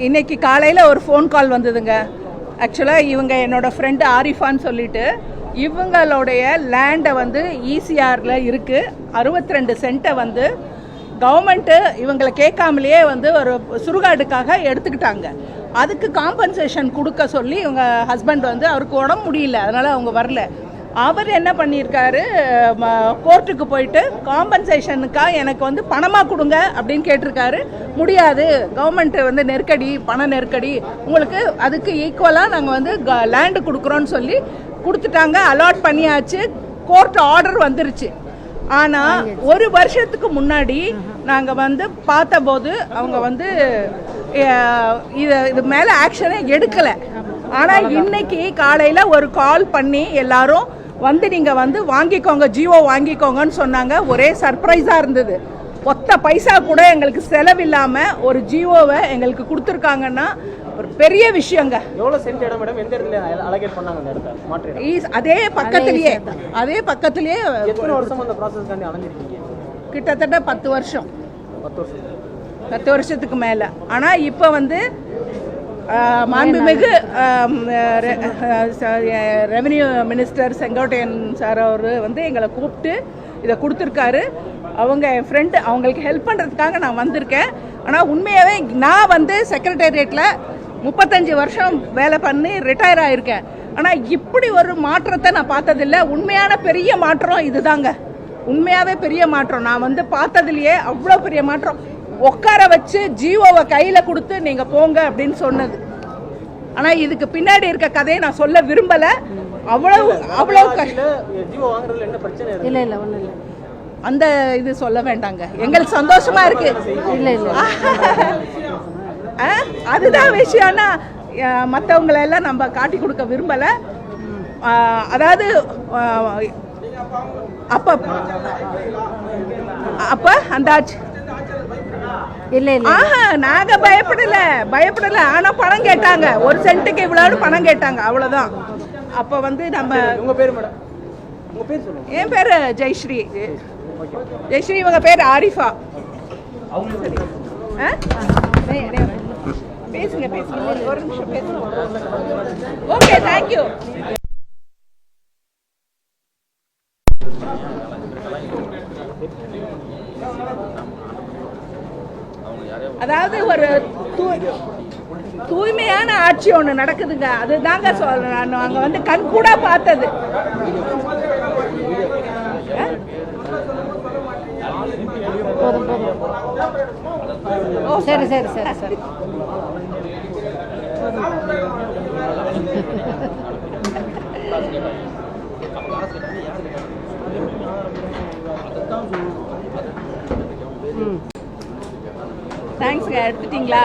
இன்னைக்கு காலையில் ஒரு ஃபோன் கால் வந்ததுங்க. ஆக்சுவலாக இவங்க என்னோடய ஃப்ரெண்டு ஆரிஃபான்னு சொல்லிட்டு இவங்களுடைய லேண்டை வந்து ஈசிஆரில் இருக்குது 62 சென்ட்டை வந்து கவர்மெண்ட்டு இவங்களை கேட்காமலேயே வந்து ஒரு சுடுகாடுக்காக எடுத்துக்கிட்டாங்க. அதுக்கு காம்பன்சேஷன் கொடுக்க சொல்லி இவங்க ஹஸ்பண்ட் வந்து அவருக்கு உடம்பு முடியல, அதனால் அவங்க வரல. அவர் என்ன பண்ணியிருக்காரு, கோர்ட்டுக்கு போயிட்டு காம்பன்சேஷனுக்காக எனக்கு வந்து பணமாக கொடுங்க அப்படின்னு கேட்டிருக்காரு. முடியாது, கவர்மெண்ட்டு வந்து நெருக்கடி, பண நெருக்கடி, உங்களுக்கு அதுக்கு ஈக்குவலாக நாங்கள் வந்து லேண்டு கொடுக்குறோன்னு சொல்லி கொடுத்துட்டாங்க. அலாட் பண்ணியாச்சு, கோர்ட் ஆர்டர் வந்துருச்சு. ஆனால் ஒரு வருஷத்துக்கு முன்னாடி நாங்கள் வந்து பார்த்தபோது அவங்க வந்து இது மேலே ஆக்ஷனை எடுக்கலை. ஆனால் இன்னைக்கு காலையில் ஒரு கால் பண்ணி எல்லாரும் வந்து நீங்கள் வந்து வாங்கிக்கோங்க, ஜியோ வாங்கிக்கோங்கன்னு சொன்னாங்க. ஒரே சர்ப்ரைஸாக இருந்தது. ஒத்த பைசா கூட எங்களுக்கு செலவில்லாமல் ஒரு ஜியோவை எங்களுக்கு கொடுத்துருக்காங்கன்னா ஒரு பெரிய விஷயங்க. எவ்வளோ சென்ட் இடம் மேடம், எந்த இடத்துல அலோகேட் பண்ணாங்க அந்த இடத்த மாற்றி? அதே பக்கத்துலேயே எத்தனை வருஷம் அந்த ப்ராசஸ்க்காண்டி அலைஞ்சிருக்கீங்க? கிட்டத்தட்ட 10 வருஷம். 10 வருஷத்துக்கு மேலே. ஆனால் இப்போ வந்து மாண்புமிகு ரெவென்யூ மினிஸ்டர் செங்கோட்டையன் சார் அவர் வந்து எங்களை கூப்பிட்டு இதை கொடுத்துருக்காரு. அவங்க என் ஃப்ரெண்டு, அவங்களுக்கு ஹெல்ப் பண்ணுறதுக்காக நான் வந்திருக்கேன். ஆனால் உண்மையாகவே நான் வந்து செக்ரட்டேரியட்டில் 35 வருஷம் வேலை பண்ணி ரிட்டையர் ஆகியிருக்கேன். ஆனால் இப்படி ஒரு மாற்றத்தை நான் பார்த்ததில்லை. உண்மையான பெரிய மாற்றம் இதுதாங்க, உண்மையாகவே பெரிய மாற்றம். நான் வந்து பார்த்ததுலையே அவ்வளோ பெரிய மாற்றம். உட்கார வச்சு ஜியோவை கையில் கொடுத்து நீங்கள் போங்க அப்படின்னு சொன்னது. ஆனால் இதுக்கு பின்னாடி இருக்க கதையை நான் சொல்ல விரும்பலை. அவ்வளோ இல்லை இல்லை ஒன்றும் இல்லை, அந்த இது சொல்ல வேண்டாங்க. எங்களுக்கு சந்தோஷமா இருக்கு. இல்லை இல்லை அதுதான் விஷயம்னா மற்றவங்களை எல்லாம் நம்ம காட்டி கொடுக்க விரும்பலை. அதாவது அப்ப அந்தாச்சு இல்லை இல்லை நாங்க பயப்படல. ஆனா பணம் கேட்டாங்க, 1 சென்ட்டுக்கு இவ்வளவு பணம் கேட்டாங்க, அவ்வளவுதான். அப்ப வந்து நம்ம உங்க பேர் மேடம்? உங்க பேர் சொல்லுங்க. என் பேரு ஜெயஸ்ரீ. இவங்க பேர் ஆரிஃபா. பேசுங்க ஒரு நிமிஷம் பேசுங்க. Okay, thank you. அதாவது ஒரு தூய்மையான ஆட்சி ஒன்று நடக்குதுங்க. அதுதாங்க சொல்றேன். நாங்க வந்து கண் கூட பார்த்தது. சரி சரி சரி சரி தேங்க்ஸ்ங்க. எடுத்துட்டீங்களா?